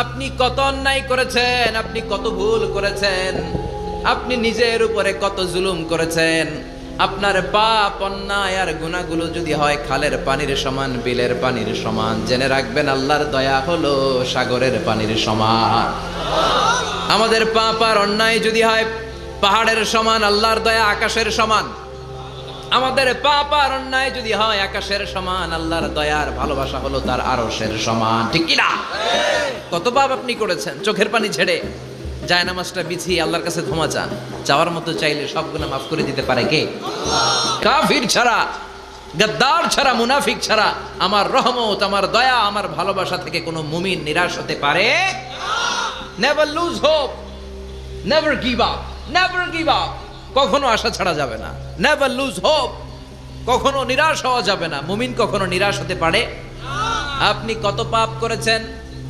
আপনি কত অন্যায় করেছেন, আপনি কত ভুল করেছেন, আপনি নিজের উপরে কত জুলুম করেছেন। আপনার পাপ অন্যায় আর গুনাহগুলো যদি হয় খালের পানির সমান, বিলের পানির সমান, জেনে রাখবেন আল্লাহর দয়া হলো সাগরের পানির সমান। আমাদের পাপ আর অন্যায় যদি হয় পাহাড়ের সমান, আল্লাহর দয়া আকাশের সমান। আমাদের পাপ আর অন্যায় যদি হয় আকাশের সমান, আল্লাহর দয়ার ভালোবাসা হলো তার আরশের সমান। ঠিক কি না? কত পাপ আপনি করেছেন, চোখের পানি ছেড়ে জায়নামাজটা বিছিয়ে আল্লাহর কাছে ক্ষমা চান। চাওয়ার মতো চাইলে সব গুনাহ মাফ করে দিতে পারে কে? কাফির ছাড়া, গাদ্দার ছাড়া, মুনাফিক ছাড়া আমার রহমত, আমার দয়া, আমার ভালোবাসা থেকে কোনো মুমিন নিরাশ হতে পারে না। Never lose hope, never give up, never give up. কখনো আশা ছাড়া যাবে না। নেভার লুজ হোপ, কখনো নিরাশ হওয়া যাবে না। মুমিন কখনো নিরাশ হতে পারে? আপনি কত পাপ করেছেন,